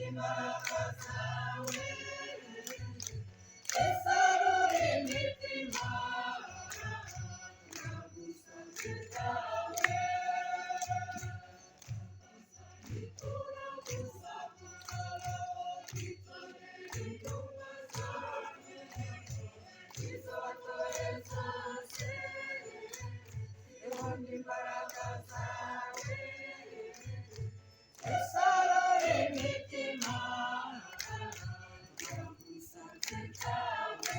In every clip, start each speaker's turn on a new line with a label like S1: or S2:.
S1: imbaraga zawe esarura imitima nagusabye dawe imbaraga zawe esarura imitima nagusabye dawe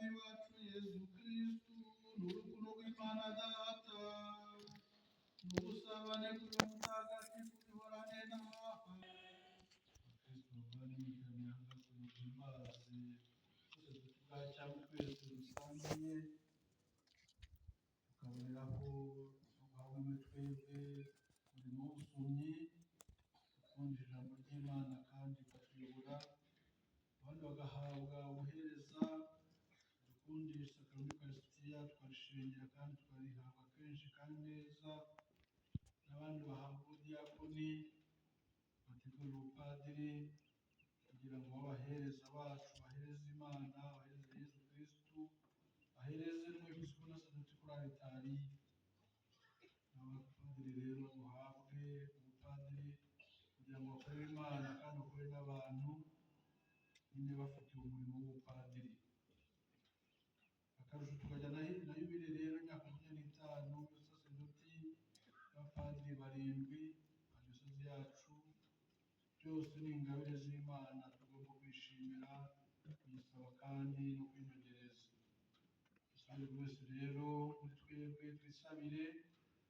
S2: umwami wacu yezu kristu n'urukundo rw'imana data n'ubusabane bw'umutagatifu bihorane nawe. Kristo bavandimwe mwihangane muhimbaze twese tugacamo twese dusangiye tukaboneraho guhabwa twebwe umurimo w'ubusomyi gukunda ijambo ry'imana kandi ikatuyobora abandi bagahabwa ubuhereza dukundisha sakaramentu y'ukarisitiya tukarishengera kandi tukarihabwa kenshi kandi neza n'abandi bahabwa ubudiyakoni bategurira ubupadiri kugira ngo babahereza bacu bahereze imana bahereze yezu kristu bahereze n'umwepiskopi na sacerdote kuri altari. Abapadiri rero muhabwe ubupadiri kugira ngo bakorere imana kandi bakorere n'abantu nyine bafitiye umurimo w'ubupadiri. Akarusho tukajya na yubile rero imyaka 25 y'ubusaserdoti bw'abapadiri 7 diyosezi yacu. Byose ni ingabire z'imana tugomba kwishimira kuyisaba kandi no kwinogereza. Dusabe buri wese rero muri twebwe twisabire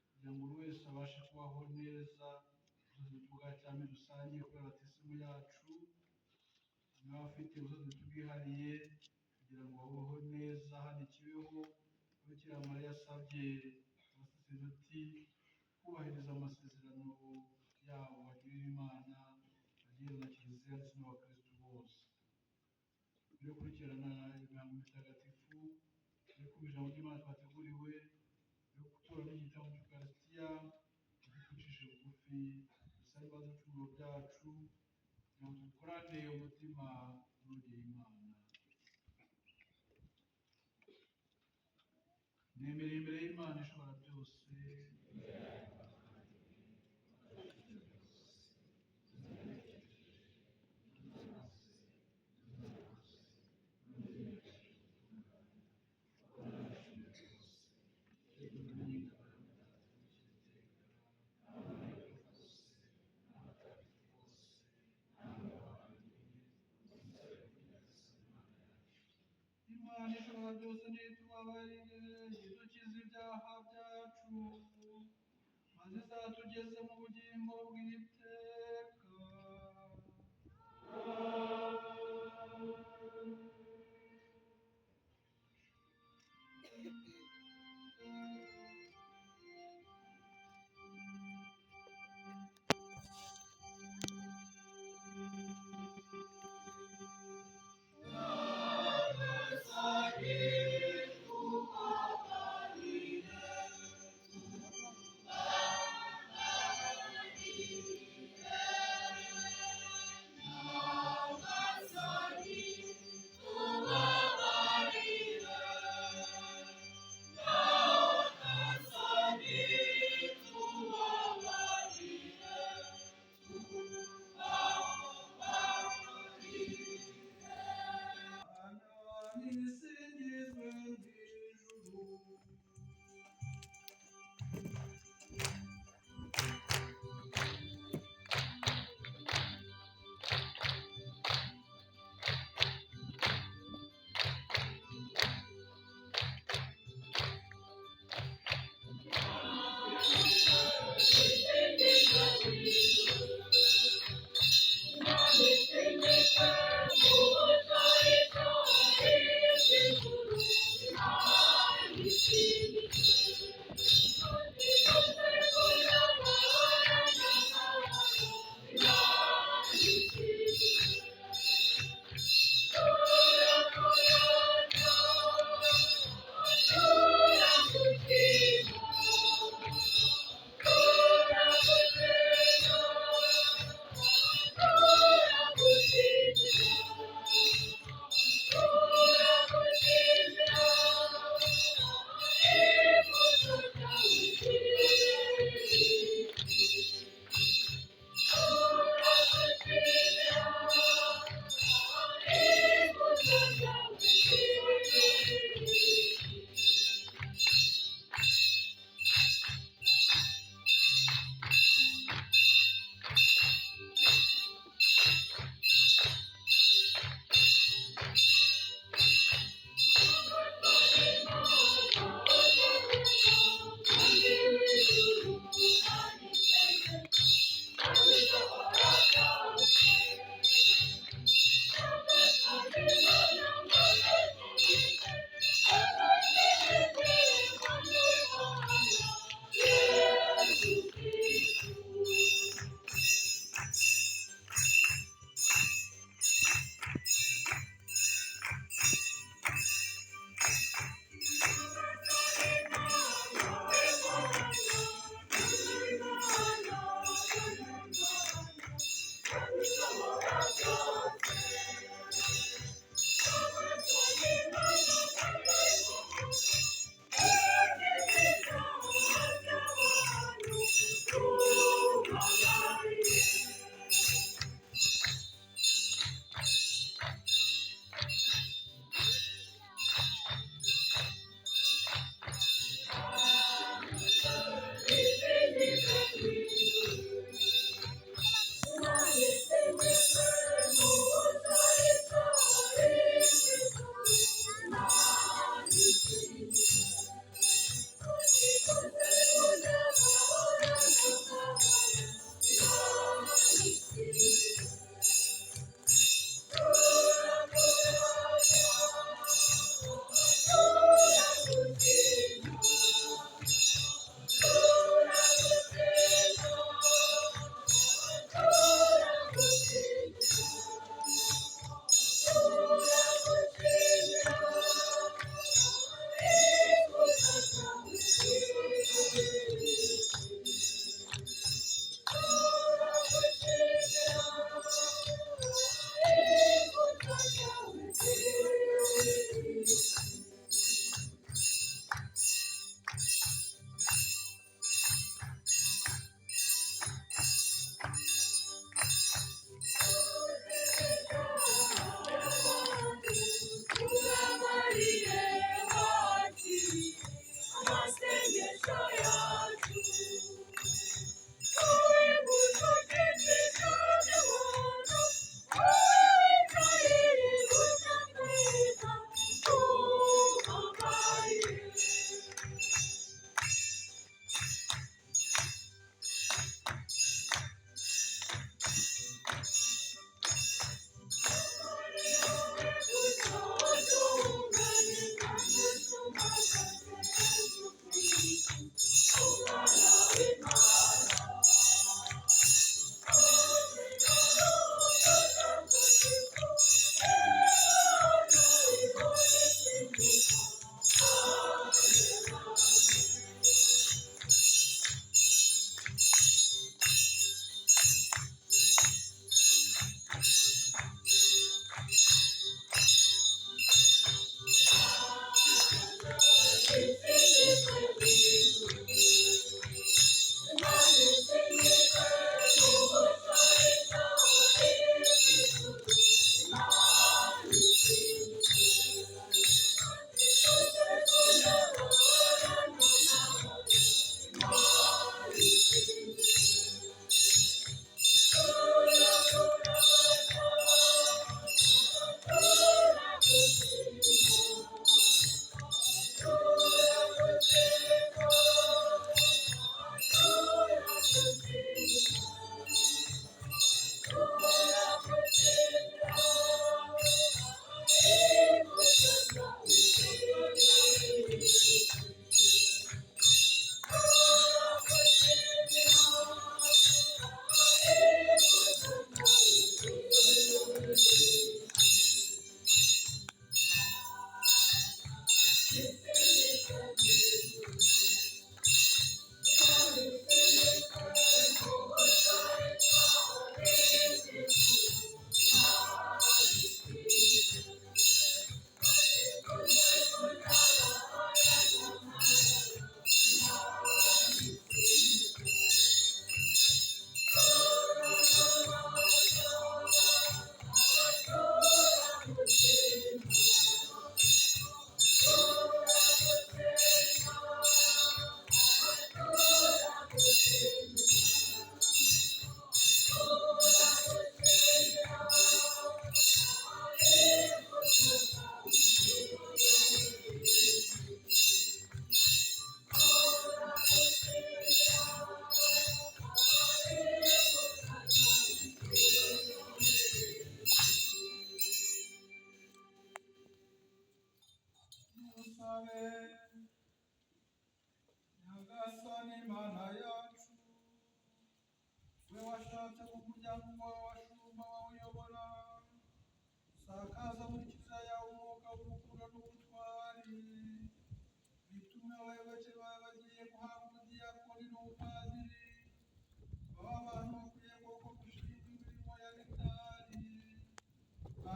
S2: kugira ngo buri wese abashe kubaho neza ubwa cyane dusangiye kubera batisimu yacu n'abafite ubusozi tubwihariye kugira ngo babeho neza hano ikibeho. Bikira Mariya yasabye abasaserdoti kubahiriza amasezerano yabo bagirira imana bagirira na kiliziya ndetse n'abakristu bose. Mbere yo gukurikirana imihango mitagatifu yo kumva ijambo ry'imana twateguriwe yo gutora n'igitabo cy'ukarisitiya ducishe bugufi dusaba ibibazo by'ibicumuro byacu kugira ngo dukorane umutima unogeye imana. Nemereye imbere y'Imana ishobora byose Imana ishobora byose nitubabarire idukize ibyaha byacu maze izatugeze mu bugingo bw'iteka.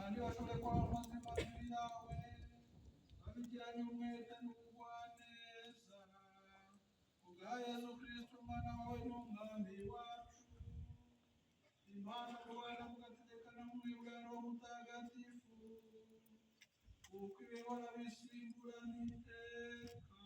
S2: kandi bashobore kwamamaza impanuro yawe babigiranye umwete n'ubugwaneza kubwa Yesu Kristo umwana wawe n'umwami wacu Imana kubana mugategekana mu mwibwaro mutagatifu kuko ibihora bisimburana iteka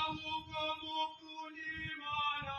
S2: ahubwo mukunda Imana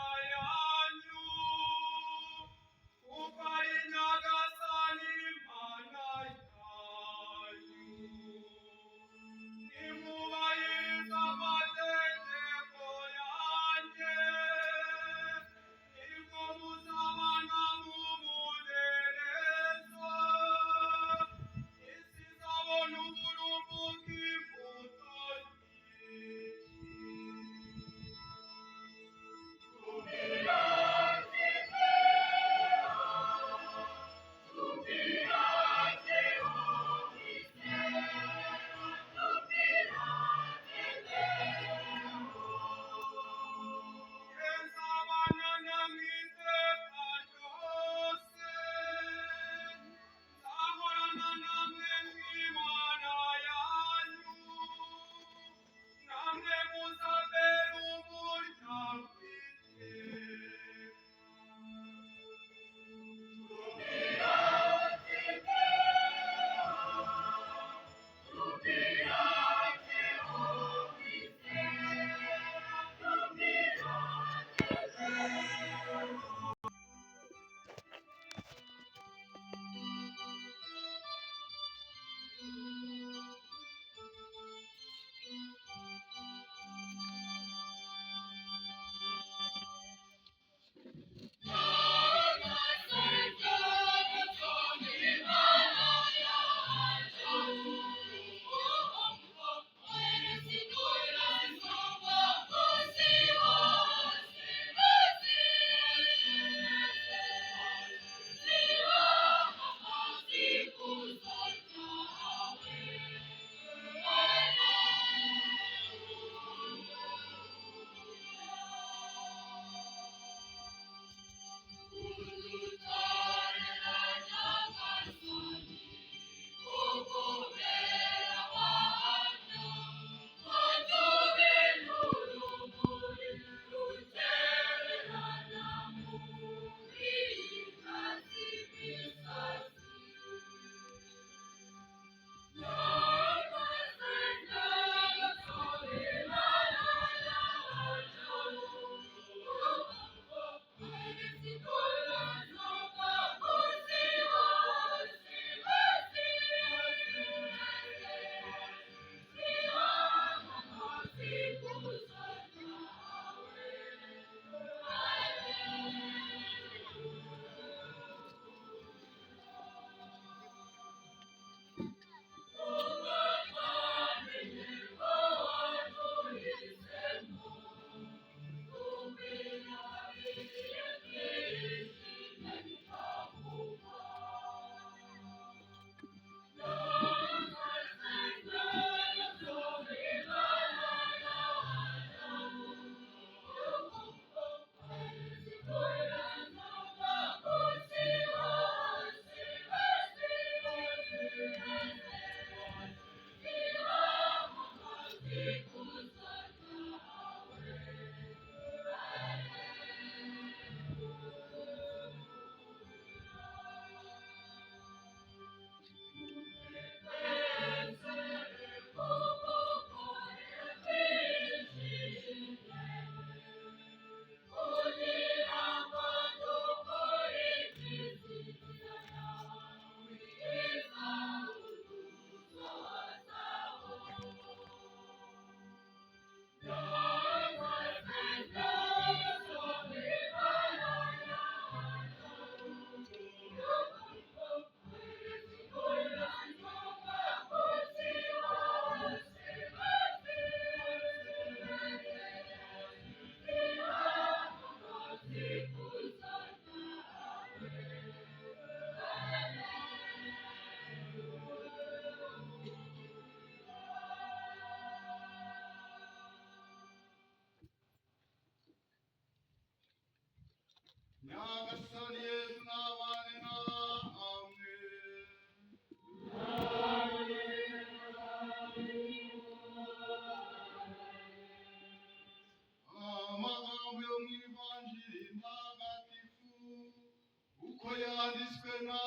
S3: yanditswe na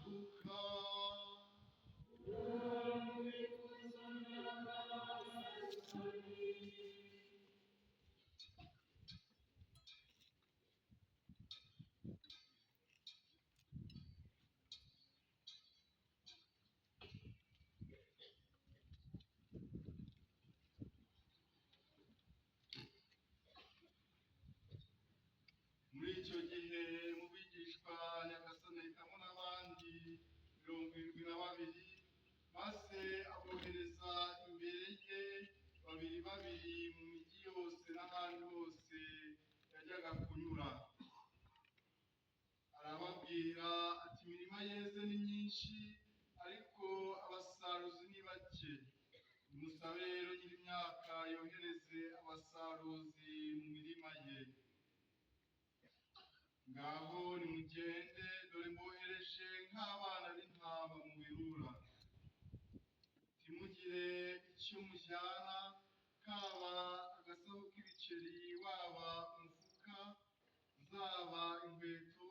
S3: Luka. Muri icyo gihe mu bigishwa Nyagasani ahitamo n'abandi 72, maze abohereza imbere ye babiri mu migi yose n'ahandi hose yajyaga kunyura. Arababwira ati imirima yeze ni myinshi, ariko abasaruzi ni bake. Nimusabe rero nyir'imyaka yohereze abasaruzi mu mirima ye. Ngaho nimugende, dore mbohereje nk'abana b'intama mu birura. Ntimugire icyo mujyana, kaba agasaho k'ibiceri, waba umufuka, zaba inkweto,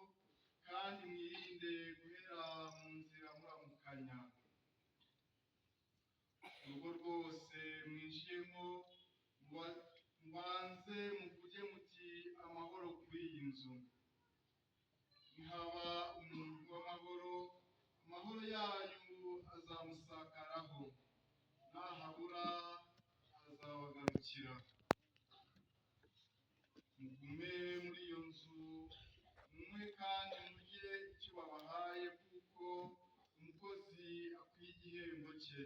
S3: kandi mwirinde guhera mu nzira muramukanya. Urugo rwose mwinjiyemo mubanze muvuge muti amahoro kuri iyi nzu. Nihaba umuntu w'amahoro, amahoro yanyu azamusakaraho, nahabura azabagarukira. Mugume muri iyo nzu, munywe kandi murye icyo babahaye, kuko umukozi akwiye igihembo cye.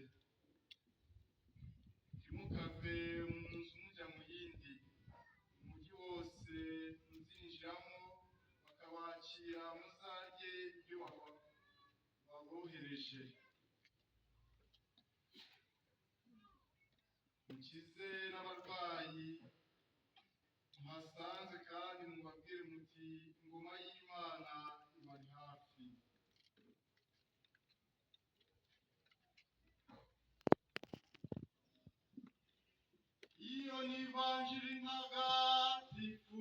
S3: Ntimukave mu nzu mujya mu yindi. Umujyi wose muzinjiramo bakabakira, muzarye ibyo babohereje. Mukize n'abarwayi muhasanze, kandi mubabwire muti ingoma y'Imana ibari hafi. Iyo ni ivanjiri ntagatifu.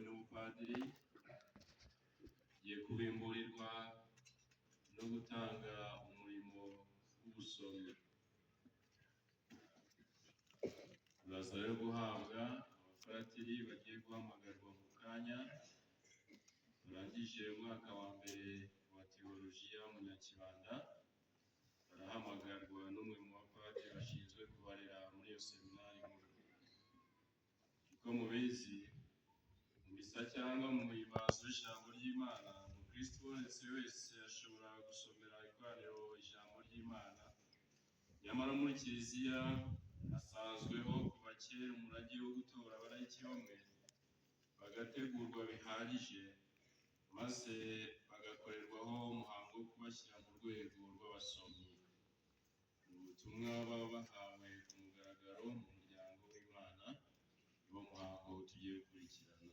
S4: N'ubupadiri giye kubimburirwa no gutanga umurimo w'ubusomyi. Turaza rero guhabwa abafaratiri bagiye guhamagarwa mu kanya. Turangije umwaka wa mbere wa teolojiya mu Nyakibanda, barahamagarwa n'umwe mu bapadiri bashinzwe kubarera muri iyo seminari nkuru. Uko mubizi, mu misa cyangwa mu muhimbazo w'ijambo ry'Imana, umukristo wese ashobora gusomera ikoraniro ijambo ry'Imana. Nyamara muri Kiliziya hasanzweho kuva kera umurage wo gutora abalayiki bamwe, bagategurwa bihagije, maze bagakorerwaho umuhango wo kubashyira mu rwego rw'abasomyi. Ubutumwa baba bahawe ku mugaragaro mu muryango w'Imana, niwo muhango tugiye gukurikirana.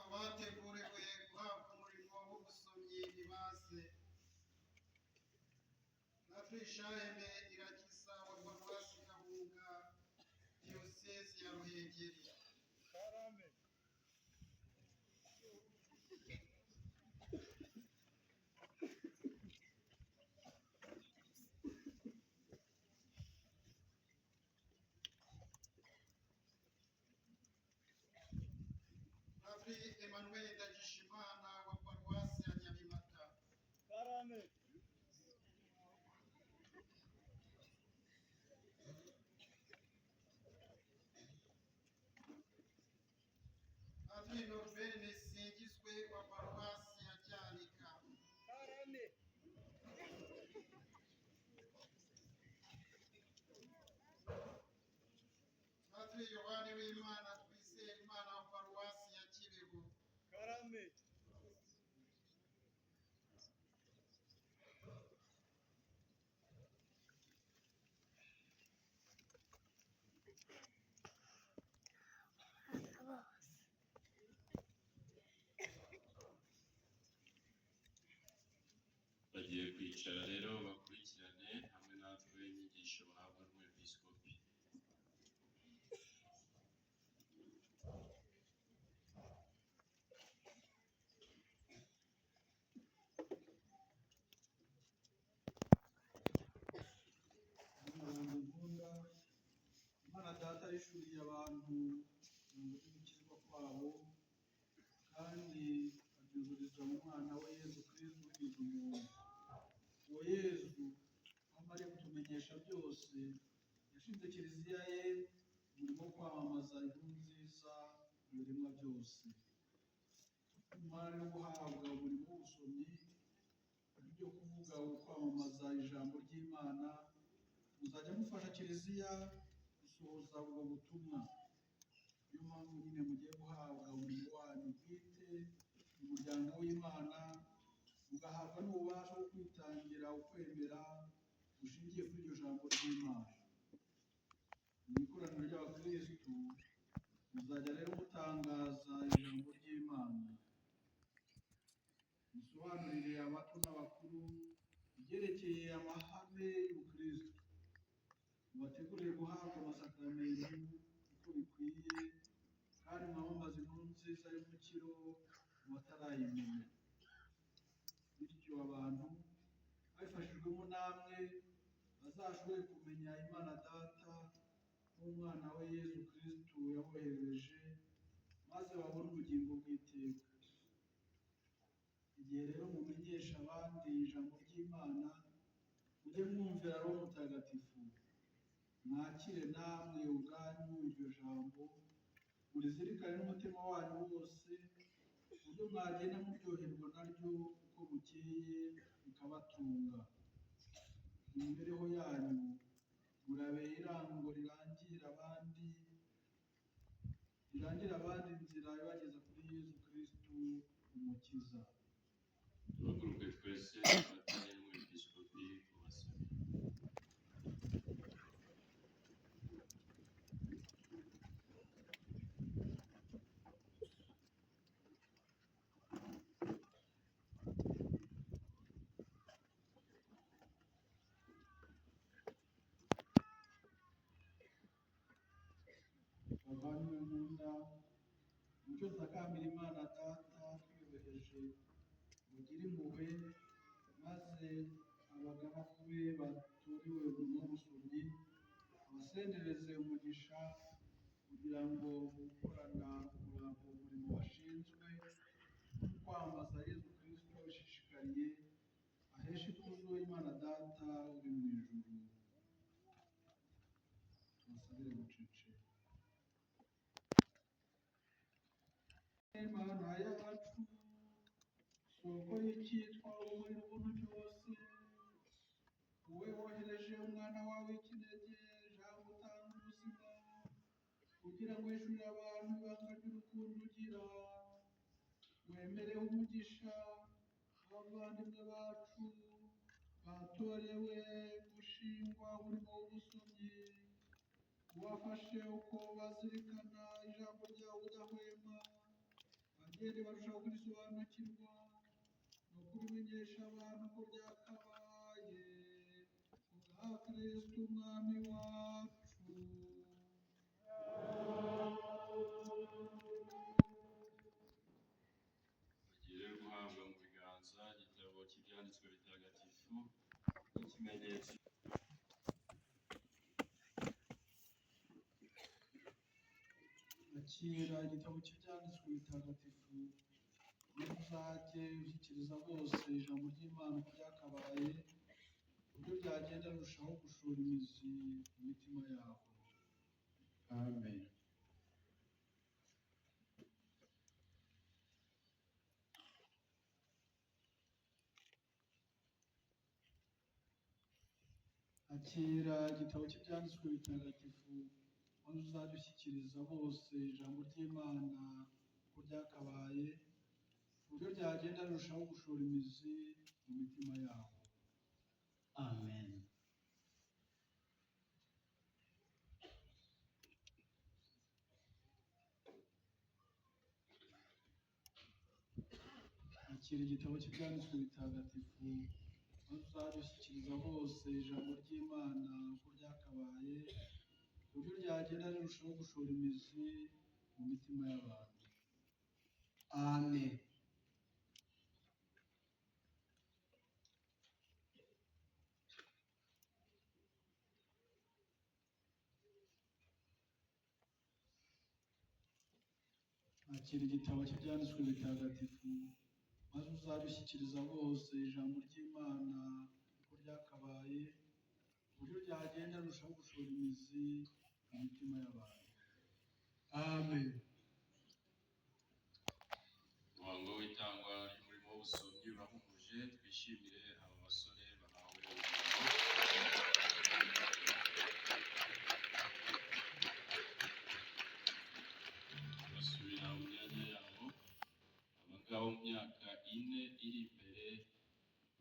S3: Abateguriwe guhabwa umurimo w'ubusomyi nibaze. Natwishaheme Irakiza wa Paruwasi Gahunga, Diyosezi ya Ruhengeri. Padiri Emmanuel Ndagijimana wa Paruwasi ya Nyabimata. Padiri Norbert Nisingizwe wa Paruwasi ya Cyanika. Padiri Yohani W'Imana Twizeyimana wa Paruwasi ya Kibeho.
S4: kwicara rero bakurikirane hamwe natwe inyigisho bahabwa n'umwepiskopi.
S2: abantu nkunda, Imana Data yishuriye abantu gukizwa kwabo kandi abyuzuriza mu mwana we Yezu Kristo wigize umuntu. Uwo Yezu amariye kutumenyesha byose, yashinze kiliziya ye umurimo wo kwamamaza inkuru nziza mu biremwa byose. Imana yo guhabwa umurimo w'ubusomyi byo kuvuga kwamamaza ijambo ry'Imana, muzajya mufasha kiliziya gusohoza ubwo butumwa. Niyo mpamvu nyine mugiye guhabwa umurimo wanyu bwite mu muryango w'Imana, mugahabwa n'ububasha bwo kwitangira ukwemera gushingiye kuri iryo jambo ry'Imana. Mu ikoraniro ry'abakristu muzajya rero mutangaza ijambo ry'Imana, musobanurire abato n'abakuru ibyerekeye amahame y'ubukristu, mubategurire guhabwa amasakaramentu uko bikwiye, kandi mwamamaze inkuru nziza y'umukiro mu batarayimenya. Bityo abantu babifashijwemo namwe bazashobore kumenya Imana Data n'umwana we Yezu Kristo yabohereje, maze babone ubugingo bw'iteka. Igihe rero mumenyesha abandi ijambo ry'Imana, mujye mwumvira Roho Mutagatifu, mwakire namwe ubwanyu iryo jambo, murizirikane n'umutima wanyu wose, ku buryo mwagenda muryoherwa naryo uko bukeye bikabatunga. Mu mibereho yanyu murabere irango rirangira abandi inzira ibageza kuri Yezu Kristo Umukiza.
S4: Duhaguruke twese dufatanye n'umwepiskopi kubasabira.
S2: Bavandimwe nkunda, mucyo tutakambira Imana Data twiyobereje, mugire impuhwe, maze abagaragu be batorewe umurimo w'ubusomyi abasendereze umugisha, kugira ngo gukorana umurava umurimo bashinzwe no kwamamaza Yezu Kristo babishishikariye, aheshe ikuzo Imana Data uri mu ijuru. Tubasabire bucece. Imana yacu, soko y'icyitwa urumuri rw'ubuntu cyose, wowe wohereje umwana wawe w'ikinege, jambo utanga ubuzima, kugira ngo yishyurire abantu ibanga ry'urukundo ugira, wemereye umugisha abavandimwe bacu batorewe gushingwa umurimo w'ubusomyi, ubafashe uko bazirikana ijambo ryawe udahwema, bagende barushaho kurisobanukirwa no kurimenyesha abantu ko ryakabaye, kubwa Kristo umwami wacu.
S4: Bagiye guhabwa mu biganza igitabo cy'ibyanditswe bitagatifu nk'ikimenyetso.
S2: Akira igitabo cy'ibyanditswe bitagatifu, maze uzajye ushyikiriza bose ijambo ry'Imana uko ryakabaye, ku buryo byagenda birushaho gushora imizi mu mitima yabo. Amen. Akira igitabo cy'ibyanditswe bitagatifu, maze uzajye ushyikiriza bose ijambo ry'Imana uko ryakabaye, ku buryo ryagenda rirushaho gushora imizi mu mitima yabo. Amen. Akira igitabo cy'ibyanditswe bitagatifu, maze uzadushyikiriza hose ijambo ry'Imana uko ryakabaye, ku buryo ryagenda rirushaho gushora imizi mu mitima y'abantu. Amen. Akira igitabo cy'ibyanditswe bitagatifu, maze uzadushyikiriza hose ijambo ry'Imana uko ryakabaye, ku buryo ryagenda rirushaho gushora imizi mu mitima y'abantu. Amen.
S4: umuhango w'itangwa ry'umurimo w'ubusomyi urahumuje. Twishimire aba basore bahawe basubira mu myanya yabo. Abangaba mu myaka ine iri imbere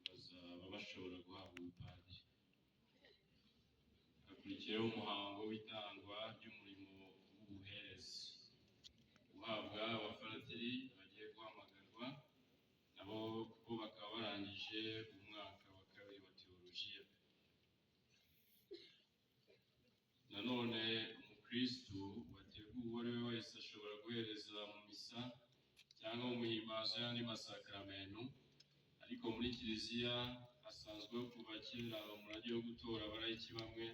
S4: bazaba bashobora guhabwa ubupadiri. Hakurikiyeho umuhango w'itangwa ry'umurimo w'ubuherezi, guhabwa abafaratiri bagiye guhamagarwa, nabo bo bakaba barangije umwaka wa kabiri wa teolojiya. Nanone umukristu wateguwe uwo ari we wese ashobora guhereza mu misa cyangwa mu muhimbazo y'andi masakaramentu, ariko muri kiliziya hasanzweho kuva kera umurage wo gutora abarayiki bamwe,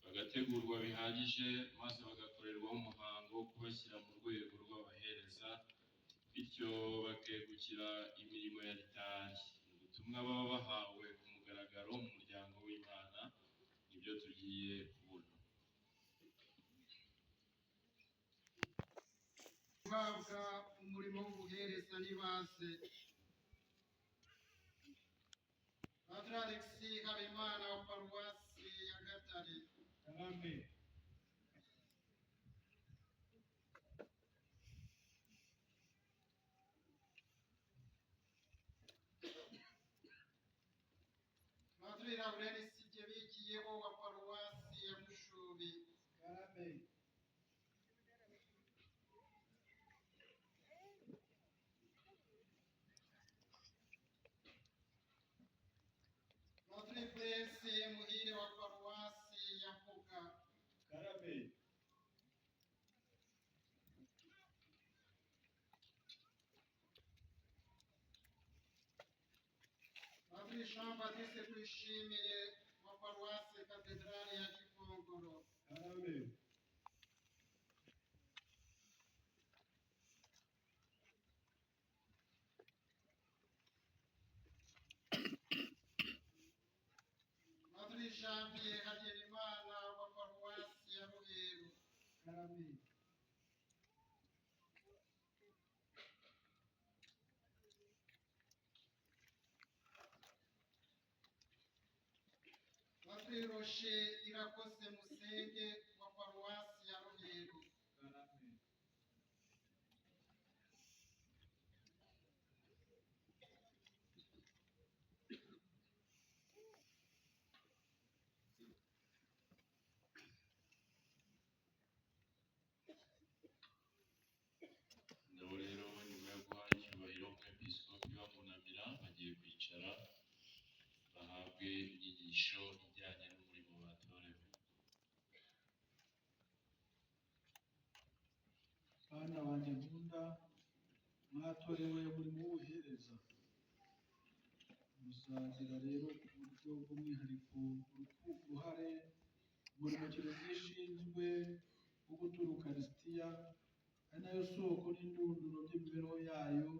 S4: bagategurwa bihagije maze bagakorerwaho umuhango wo kubashyira mu rwego rw'abahereza, bityo bakegukira imirimo ya ritari. Ubutumwa baba bahawe ku mugaragaro mu muryango w'Imana nibyo tugiye kubona.
S3: guhabwa umurimo w'ubuhereza n'ibaze. Padiri Alexis Habimana wa paruwasi ya Gatare.
S2: Amen.
S3: Padiri Laurent Sigebigiyeho wa paruwasi ya Mushubi.
S2: Amen.
S3: Padiri Blaise Muhire wa paruwasi ya Mbuga.
S2: Amen.
S3: Padiri Jean Baptiste Tuyishimire wa paruwasi katedrali ya Gikongoro.
S2: Amen.
S3: Padiri Janvier Hagerimana wa paruwasi ya Ruheru.
S2: Amen.
S3: Padiri Rocher Irakoze Musenge wa paruwasi ya Ruheru.
S2: Amen.
S4: Nabo rero nyuma yo guha icyubahiro umwepiskopi bamunamira, bagiye kwicara bahabwe inyigisho ijyanye n'umurimo batorewe.
S2: Bana banjye nkunda, mwatorewe umurimo w'ubuhereza. Muzagira rero ku buryo bw'umwihariko uruhare umurimo kiliziya ishinzwe wo gutura ukarisitiya, ari nayo soko n'indunduro by'imibereho yayo,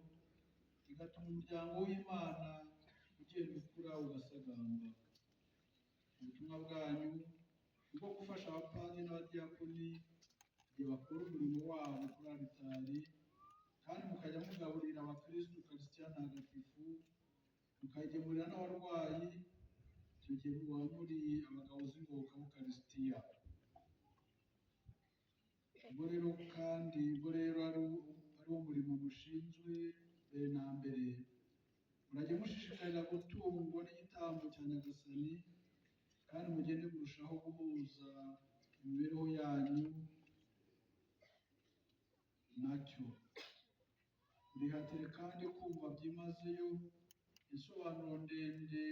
S2: igatuma umuryango w'Imana ugenda ukura ugasagamba. Ubutumwa bwanyu ni bwo gufasha abapadiri n'abadiyakoni igihe bakora umurimo wabo kuri aritari, kandi mukajya mugaburira abakristu ukarisitiya ntagatifu, mukayigemurira n'abarwayi, icyo gihe muba muri abagabo z'ingoboka b'ukarisitiya. Ubwo rero ari wo murimo mushinzwe mbere na mbere, murajye mushishikarira gutungwa n'igitambo cya Nyagasani, kandi mugende kurushaho guhuza imibereho yanyu nacyo. Murihatire kandi kumva byimazeyo insobanuro ndende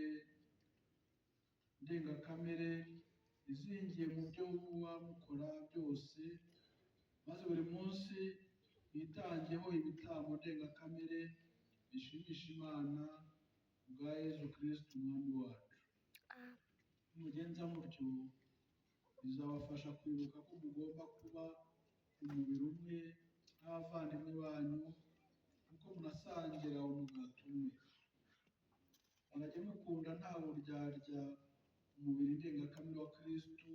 S2: ndengakamere izingiye mu byo muba mukora byose, maze buri munsi mwitangeho ibitambo ndengakamere bishimisha Imana bwa Yezu Kristo umwami wacu. Mugenza mutyo bizabafasha kwibuka ko mugomba kuba umubiri umwe n'abavandimwe banyu, kuko munasangira umugati umwe. Murajye mukunda nta buryarya umubiri ndengakamere wa Kristo,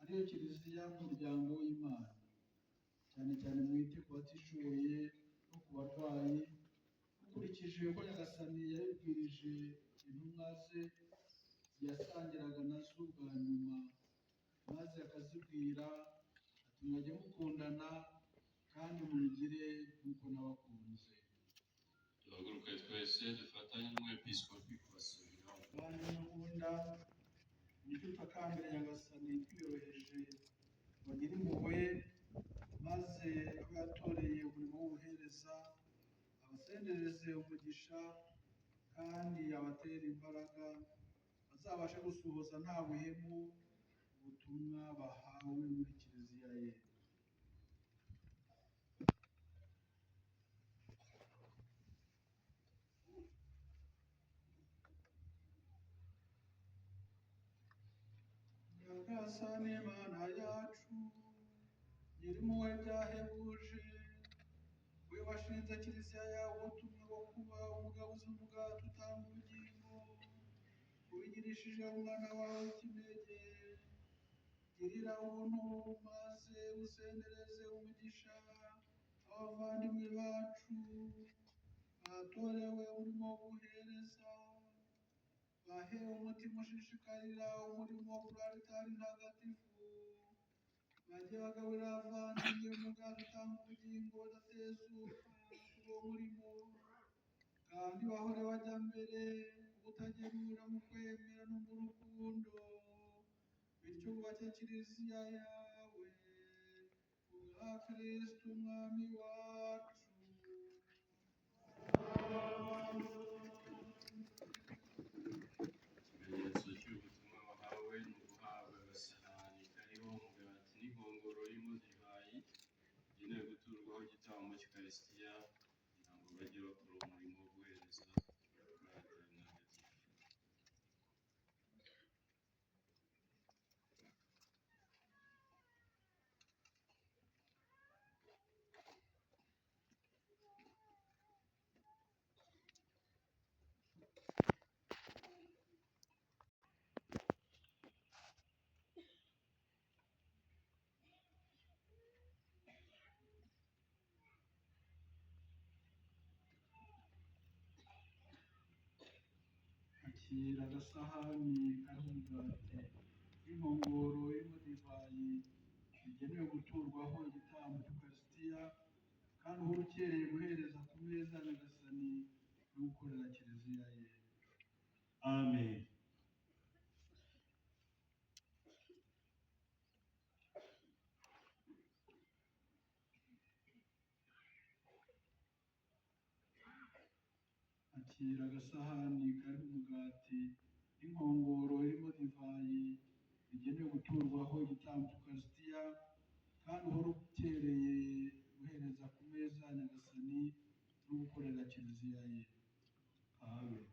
S2: ariyo Kiliziya nk'umuryango w'Imana. Cyane cyane mwite ku batishoboye no ku barwayi, mukurikije uko Nyagasani yabibwirije intumwa ze yasangiraga nazo bwa nyuma, maze akazibwira ati mwajye mukundana kandi mubigire nk'uko nabakunze.
S4: Duhaguruke twese dufatanye n'umwepiskopi kubasubiraho.
S2: Bantu mukunda, nicyo tutakambira Nyagasani twiyoroheje, bagire impuhwe, maze abo yatoreye umurimo w'ubuhereza abasendereze umugisha kandi abatere imbaraga, bazabashe gusohoza nta buhemu ubutumwa bahawe muri Kiliziya ye. Nyagasani Mana yacu, nyir'impuhwe byahebuje, we washinze Kiliziya yawe ubutumwa bwo kuba umugabuzi w'umugati utanga ubugingo, ubigirishije umwana wawe w'ikinege. Girira ubuntu maze usendereze umugisha abavandimwe bacu batorewe umurimo w'ubuhereza, bahe umutima ushishikarira umurimo wo kuri Alitari ntagatifu, bajye bagaburira abavandimwe umugati utanga ubugingo badatezuka kuri uwo murimo, kandi bahore bajya mbere ubutagerura mu kwemera no mu rukundo, bityo bubake Kiliziya yawe kubwa Kristo umwami wacu.
S4: Ikimenyetso cy'ubutumwa bahawe ni uguhabwa agasahani kariho umugati n'inkongoro irimo divayi, igenewe guturwaho igitambo cy'Ukarisitiya, kugira ngo bajye bakora umurimo wo guhereza kuri Alitari ntagatifu.
S2: Akira agasahani kariho umugati n'inkongoro irimo divayi, bigenewe guturwaho igitambo cy'Ukarisitiya, kandi uhora ukereye guhereza ku meza Nyagasani no gukorera Kiliziya ye.
S5: Amen.
S2: Akira agasahani kariho umugati n'inkongoro irimo divayi, bigenewe guturwaho igitambo cy'Ukarisitiya, kandi uhora ukereye guhereza ku meza Nyagasani no gukorera Kiliziya ye.
S5: Amen.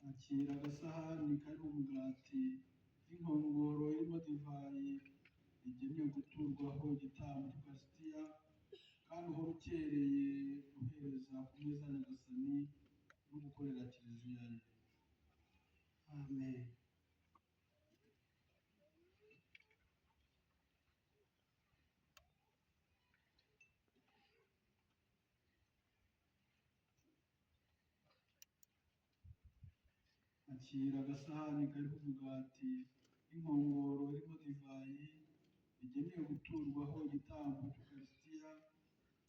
S2: Akira agasahani kariho umugati n'inkongoro irimo divayi, bigenewe guturwaho igitambo cy'Ukarisitiya, kandi uhora ukereye guhereza ku meza Nyagasani no gukorera Kiliziya ye. Amen. Akira agasahani kariho umugati n'inkongoro irimo divayi, bigenewe guturwaho igitambo cy'Ukarisitiya,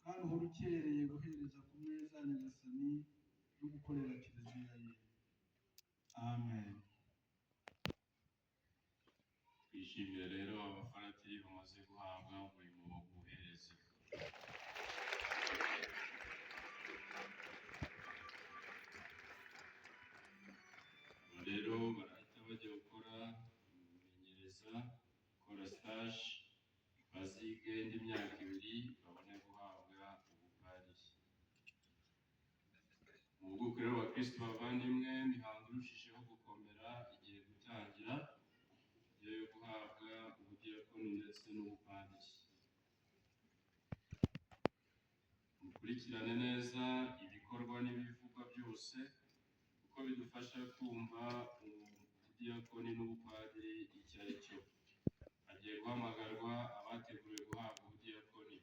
S2: kandi uhora ukereye guhereza ku meza Nyagasani no gukorera Kiliziya ye. Amen.
S4: Twishimire rero abafaratiri abapadiri bamaze guhabwa umurimo w'ubuherezi. Rero barahita bajya gukora imenyereza, gukora stage, bazige indi myaka 2 babone guhabwa ubupadiri. Mu bwoko rero abakristo bavandimwe, imihango irushijeho gukomera igiye gutangira yo guhabwa ubudiyakoni ndetse n'ubupadiri. Mukurikirane neza ibikorwa n'ibivugwa byose kuko bidufasha kumva ubudiyakoni n'ubupadiri icyo ari cyo. Hagiye guhamagarwa abateguye guhabwa ubudiyakoni.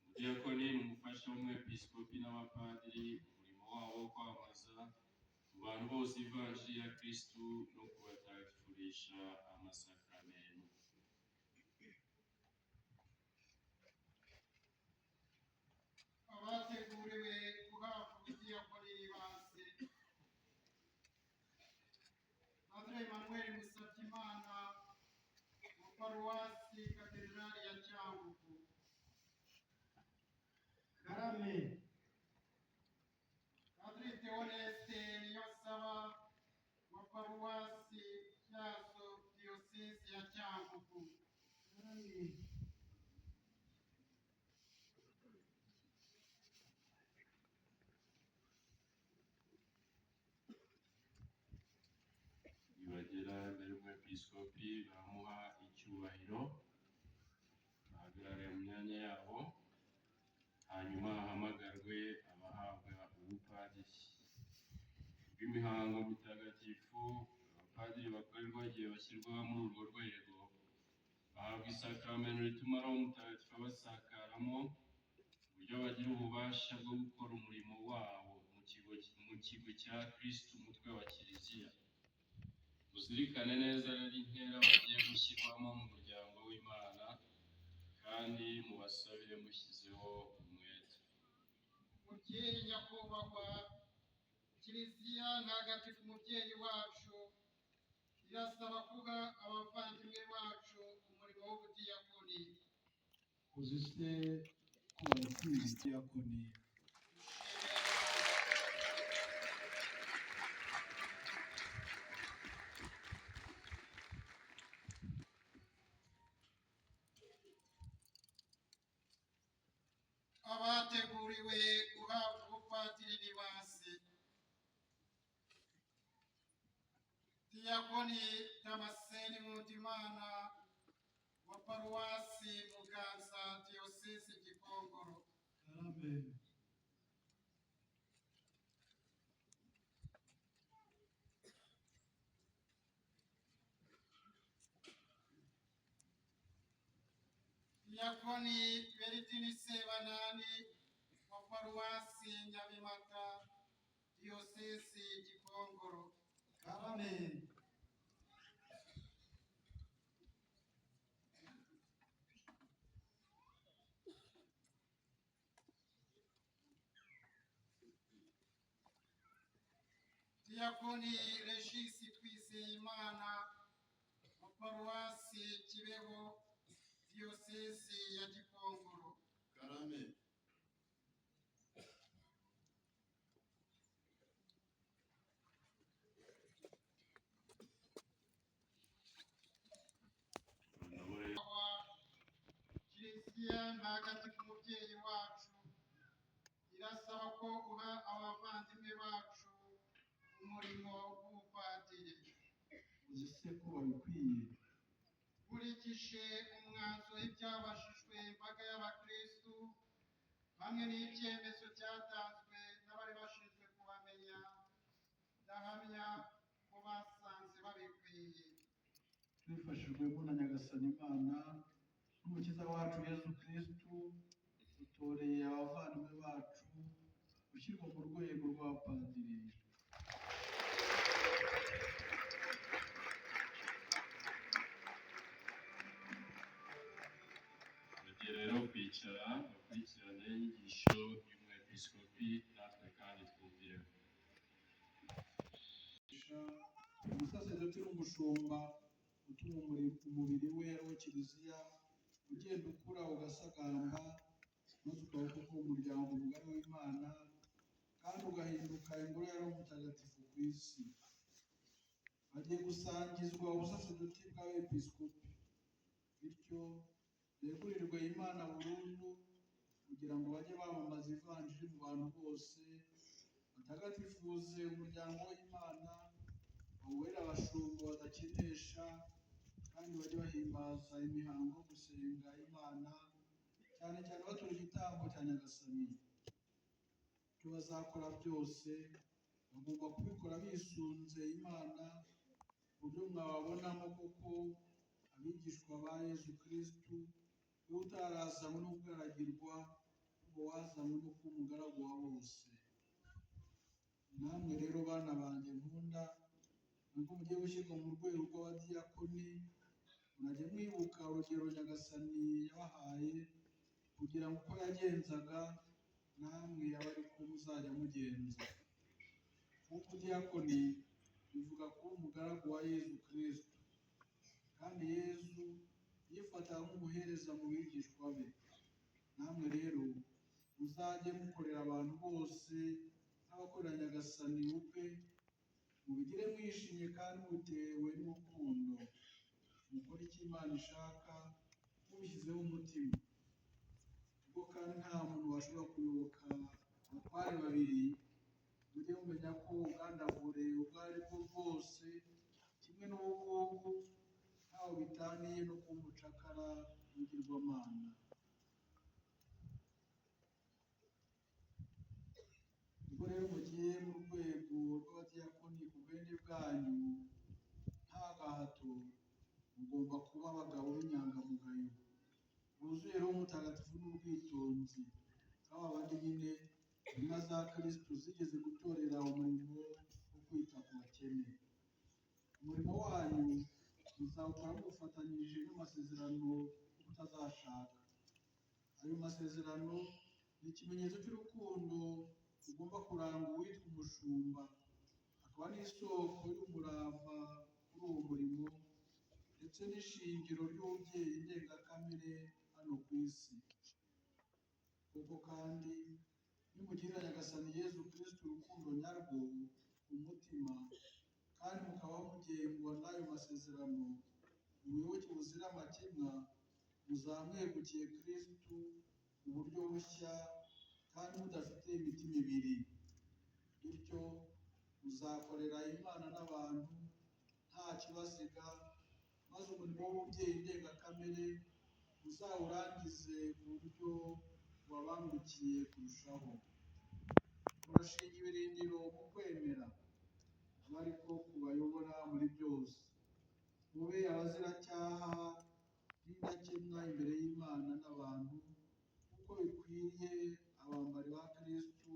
S4: Ubudiyakoni ni umufasha w'umwepiskopi n'abapadiri, umurimo wabo wo kwamamaza mu bantu bose ivanjiri ya Kristu no kubatagatifurisha amasakramentu.
S3: Abateguriwe guhabwa ubudiyakoni base: Padre Emmanuel Musabyimana wa Paruwasi Katedrali ya Cyangugu.
S2: Karame.
S3: Padre Theoneste Niyonsaba wa Paruwasi Cyazo Diyosezi ya Cyangugu.
S2: Karame.
S4: Nibagera imbere y'umwepiskopi bamuha icyubahiro, bahagarare mu myanya yabo, hanyuma hahamagarwe abahabwa ubupadiri. Bw'imihango mitagatifu abapadiri bakorerwa igihe bashyirwa muri urwo rwego, bahabwa isakaramentu rituma Roho Mutagatifu abasakaramo, uburyo bagira ububasha bwo gukora umurimo wabo mu kigo cya Kristu, umutwe wa Kiliziya. Muzirikane neza rero intera bagiye gushyirwamo mu muryango w'Imana, kandi mubasabire mushyizeho umwete.
S3: Mubyeyi nyakubahwa, Kiliziya ntagatifu umubyeyi wacu irasaba kuha abavandimwe bacu umurimo w'ubudiyakoni.
S2: Uzi se ko babikwiye ubudiyakoni?
S3: Abateguriwe guhabwa ubupadiri ni base: Diyakoni Damascene Nkundimana wa Paruwasi Muganza Diyosezi Gikongoro.
S2: Karame.
S3: Diyakoni Beridini Sebanani wa Paruwasi Nyabimata Diyosezi Gikongoro.
S2: Karame.
S3: Diyakoni Regisi Twizeyimana wa Paruwasi Kibeho Diyosezi ya Gikongoro.
S5: Karame.
S3: Kiliziya ntagatifu umubyeyi wacu irasaba ko uha abavandimwe bacu umurimo w'ubupadiri.
S2: Uzi se ko babikwiye?
S3: Nkurikije umwanzuro w'ibyabajijwe imbaga y'abakristu hamwe n'icyemezo cyatanzwe n'abari bashinzwe kubamenya, ndahamya ko basanze babikwiye.
S2: Tubifashijwemo na Nyagasani Imana n'Umukiza wacu Yesu Kristu, dutoreye abavandimwe bacu gushyirwa mu rwego rw'abapadiri.
S4: Bagiye rero kwicara bakurikirane inyigisho y'umwepiskopi, natwe kandi twumvireho.
S2: Umusaseredoti n'umushumba utuma umubiri we ari wo kiliziya ugenda ukura ugasagamba, maze ukaba koko umuryango mugari w'Imana kandi ugahinduka ingoro ya Roho Mutagatifu ku isi. Bagiye gusangizwa ubusaseridoti bw'abepiskopi, bityo begurirwe Imana burundu kugira ngo bajye bamamaza ivanjiri mu bantu bose, batagatifuze umuryango w'Imana, bawubere abashumba badakenesha, kandi bajye bahimbaza imihango yo gusenga Imana, cyane cyane batura igitambo cya Nyagasani. Ibyo bazakora byose bagomba kubikora bisunze Imana, ku buryo mwababonamo koko abigishwa ba Yezu Kristu, we utarazanywe n'ubwaragirwa, ahubwo wazanywe no kuba umugaragu wa bose. Namwe rero bana banjye nkunda, nubwo mugiye gushyirwa mu rwego rw'abadiyakoni, murajye mwibuka urugero Nyagasani yabahaye, kugira ngo uko yagenzaga namwe abe ari ko muzajya mugenza. Kuko ubudiyakoni bivuga kuba umugaragu wa Yezu Kristu, kandi Yezu yifataga nk'umuhereza mu bigishwa be. Namwe rero muzajye mukorera abantu bose nk'abakorera Nyagasani ubwe, mubigire mwishimye kandi mubitewe n'urukundo, mukore icyo Imana ishaka mubishyizeho umutima. Ubwo kandi nta muntu washobora kuyoboka abatware babiri, mujye mumenya ko ubwandavure ubwo ari bwo bwose, kimwe n'ubugugu, ntaho bitaniye no kuba umucakara w'ibigirwamana. Ubwo rero mugiye mu rwego rw'abadiyakoni ku bwende bwanyu, nta gahato, mugomba kuba abagabo b'inyangamugayo, buzuye Roho Mutagatifu n'ubwitonzi, nk'aba bandi nyine intumwa za Kristu zigeze gutorera umurimo wo kwita ku bakene. Umurimo wanyu muzawukora mufatanyije n'amasezerano y'ubutazashaka. Ayo masezerano ni ikimenyetso cy'urukundo rugomba kuranga uwitwa umushumba, akaba n'isoko y'umurava kuri uwo murimo, ndetse n'ishingiro ry'ububyeyi ndengakamere hano ku isi. Kuko kandi nimugirira Nyagasani Yezu Kristu urukundo nyarwo ku mutima, kandi mukaba mugengwa n'ayo masezerano, ubuyoboke buzira amakemwa, muzamwegukiye Kristu mu buryo bushya kandi mudafite imitima ibiri. Bityo muzakorera Imana n'abantu nta kibasiga, maze umurimo w'ububyeyi ndengakamere muzawurangize ku buryo wabangukiye kurushaho. Murashinga ibirindiro mu kwemera, abe ariko kubayobora muri byose. Mube abaziracyaha n'indakemwa imbere y'Imana n'abantu, kuko bikwiriye abambari ba Kristu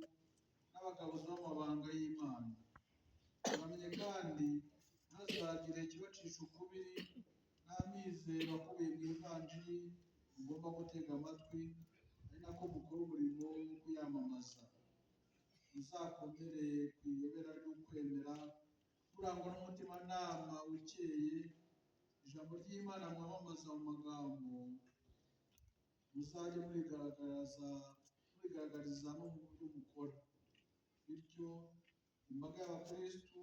S2: n'abagabuzi b'amabanga y'Imana. Muramenye kandi ntihazagire ikibacisha ukubiri n'amizero akubiye mu ivanjiri mugomba gutega amatwi, ari nako mukora umurimo wo kuyamamaza. Muzakomere ku iyobera ry'ukwemera, kurangwa n'umutimanama ukeye, ijambo ry'Imana mwamamaza mu magambo muzajye murigaragariza no mu buryo mukora. Bityo imbaga y'abakristu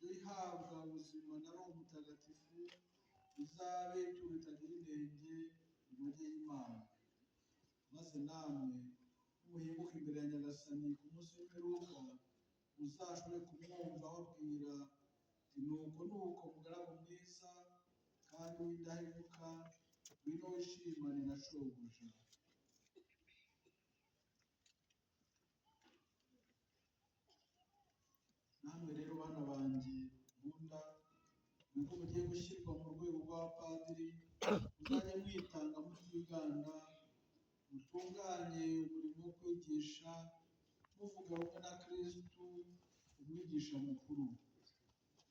S2: yo ihabwa ubuzima na Roho Mutagatifu, izabe ituro ritagira inenge inogeye Imana. Maze namwe nimuhinguka imbere ya Nyagasani ku munsi w'imperuka, muzashobore kumwumva ababwira ati, nuko mugaragu mwiza kandi w'indahemuka, ngwino wishimane na shobuja. Namwe rero bana banjye nkunda, nubwo mugiye gushyirwa mu rwego rw'abapadiri, muzajye mwitanga mutiganda, mutunganye umurimo wo kwigisha, muvuga rumwe na Kristu umwigisha mukuru.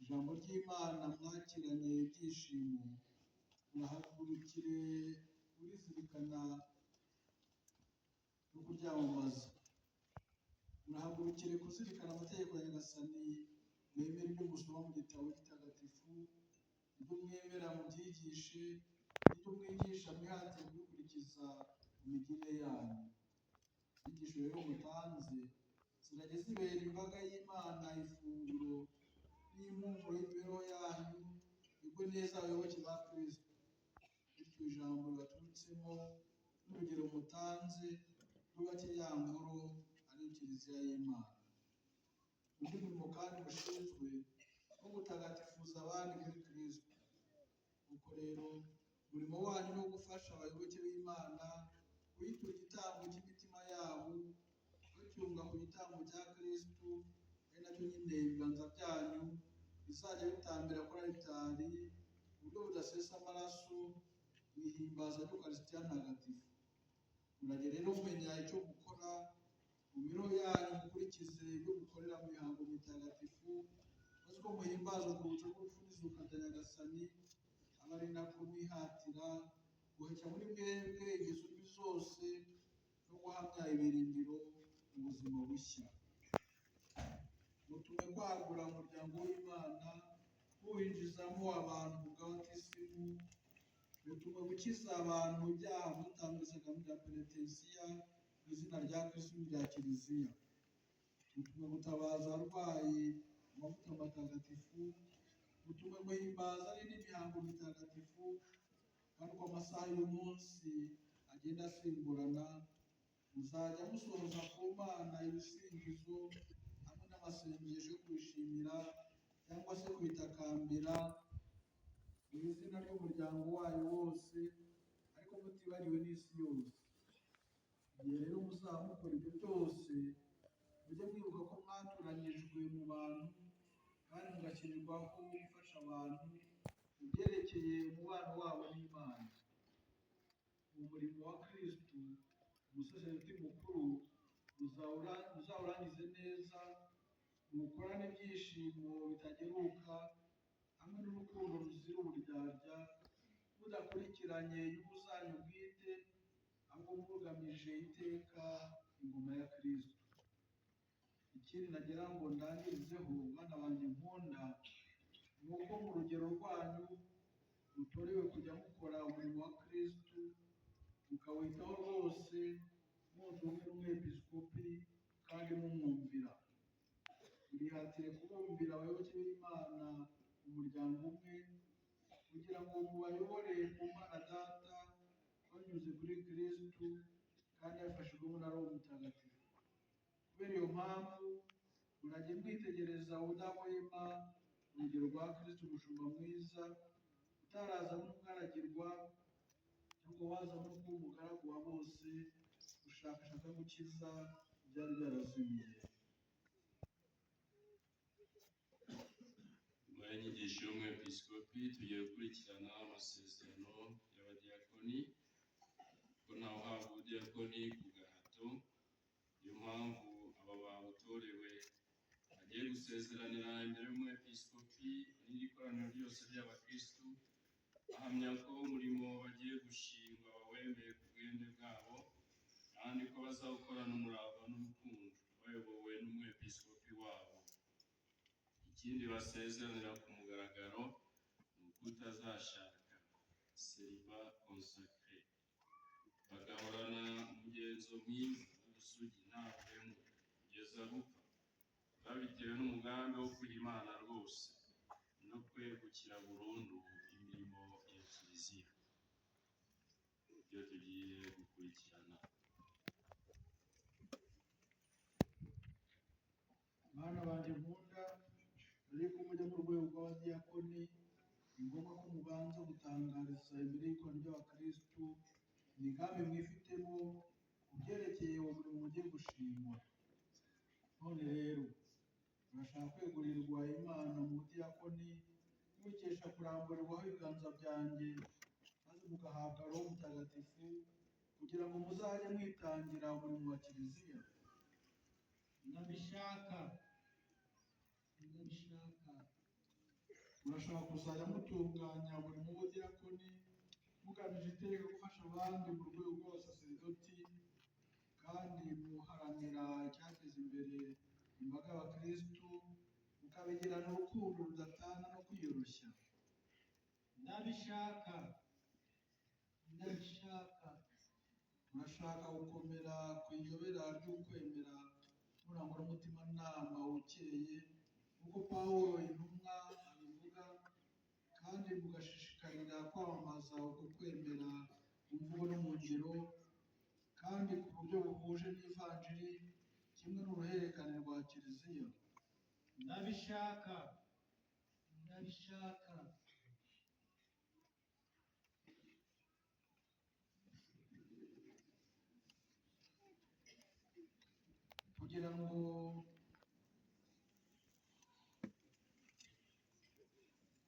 S2: Ijambo ry'Imana mwakiranye ibyishimo, murahagurukire kurizirikana no kuryamamaza. Murahagurukire kuzirikana amategeko ya Nyagasani, mwemere ibyo musoma mu gitabo gitagatifu, ibyo mwemera mubyigishe, ibyo mwigisha mwihatire kubikurikiza mu migirire yanyu. Inyigisho rero mutanze zirajya zibera imbaga y'Imana ifunguro n'impumuro y'imibereho yanyu, igwe neza abayoboke ba Kristo. Bityo ijambo ribaturutsemo n'urugero mutanze rwubake ya ngoro ariyo kiliziya y'Imana. Undi murimo kandi mushinzwe wo gutagatifuza abandi muri Kristo. Nuko rero umurimo wanyu ni wo gufasha abayoboke b'Imana kuyitura igitambo cy'imitima yabo, bacyunga ku gitambo cya Kristo, ari nacyo nyine ibiganza byanyu bizajya bitambira kuri alitari ku buryo budasesa amaraso, mwihimbaza ry'Ukaristiya ntagatifu. Murajya rero mumenya icyo gukora mu mibereho yanyu, mukurikize ibyo mukorera mu mihango mitagatifu, maze uko muhimbaza urwibutso rw'urupfu n'izuka rya Nyagasani, aba ari nako mwihatira guhashya muri mwebwe ingeso mbi zose no guhamya ibirindiro mu buzima bushya. Mutume kwagura umuryango w'Imana, muwinjizamo abantu mu bw'abatisimu, mutume gukiza abantu ibyaha mutambizaga mu bya penetensiya mu izina rya Kristo rya Kiliziya. Mutume gutabaza abarwayi amavuta matagatifu, mutume guhimbaza n'indi mihango mitagatifu, kandi uko amasaha y'umunsi agenda asimburana, muzajya musohoza ku Mana ibisingizo hamwe n'amasengesho yo kwishimira cyangwa se kwitakambira mu izina ry'umuryango wayo wose, ariko mutibagiwe n'isi yose. Igihe rero muzaba mukora ibyo byose, mujye mwibuka ko mwatoranyijwe mu bantu kandi mugashyirirwaho gufasha abantu mu byerekeye umubano wabo n'Imana. Mu murimo wa Kristo, umusaseridoti mukuru muzawurangize neza, mukorane ibyishimo bitageruka hamwe n'urukundo ruzira uburyarya, mudakurikiranye inyungu zanyu bwite, ahubwo mugamije iteka ingoma ya Kristo. Ikindi nagira ngo ndangirizeho, bana banjye nkunda, ni uko mu rugero rwanyu mutorewe kujya mukora umurimo wa Kristo, mukawitaho rwose, mwunze ubumwe n'umwepiskopi kandi mumwumvira. Murihatire kubumbira abayoboke b'Imana mu muryango umwe, kugira ngo mubayobore ku Mana Data banyuze kuri Kristo kandi yafashijwemo na Roho Mutagatifu. Kubera iyo mpamvu murajye mwitegereza ubudahwema urugero rwa Kristo umushumba mwiza, utaraza n'umugaragirwa, cyangwa waza no kuba umugaragu wa bose, ushakashaka gukiza ibyari byarazimiye.
S4: Nyuma y'inyigisho y'umwepiskopi tugiye gukurikirana amasezerano y'abadiyakoni, ko ntawe uhabwa ubudiyakoni ku gahato. Niyo mpamvu aba bawutorewe bagiye gusezeranira imbere y'umwepiskopi n'iri koraniro ryose ry'abakristu, bahamya ko umurimo bagiye gushingwa bawemeye ku bwende bwabo, kandi ko bazawukorana umurava n'urukundo bayobowe n'umwepiskopi wabo. Ikindi basezeranira ku mugaragaro ni ukutazashaka, seriba consacré, bagahorana umugenzo mwiza w'ubusugi nta buhemu kugeza gupfa, babitewe n'umugambi wo kuha Imana rwose no kwegukira burundu imirimo ya Kiliziya. Ibyo tugiye gukurikirana.
S2: Bana banjye nkunda, ariko mujya mu rwego rw'abadiyakoni, ni ngombwa ko mubanza gutangariza imbere y'ikoraniro ry'abakristu imigambi mwifitemo ku byerekeye uwo murimo mugiye gushingwa. None rero murashaka kwegurirwa Imana mu budiyakoni, mubikesha kuramburirwaho ibiganza byanjye, maze mugahabwa Roho Mutagatifu, kugira ngo muzajye mwitangira umurimo wa Kiliziya. Ndabishaka. Murashobora kuzajya mutunganya umurimo w'ubudiyakoni, mugamije iteka gufasha abandi mu rwego rw'abasaseridoti, kandi muharanira icyateza imbere imbaga y'abakristu, mukabigirana urukundo rudatana no kwiyoroshya.
S6: ndabishaka ndabishaka.
S2: Murashaka gukomera ku iyobera ry'ukwemera murangwa n'umutimanama ukeye nk'uko Pawulo intumwa abivuga, kandi mugashishikarira kwamamaza uko kwemera mu mvugo no mu ngiro, kandi ku buryo buhuje n'ivanjiri kimwe n'uruhererekane rwa kiliziya.
S6: ndabishaka ndabishaka.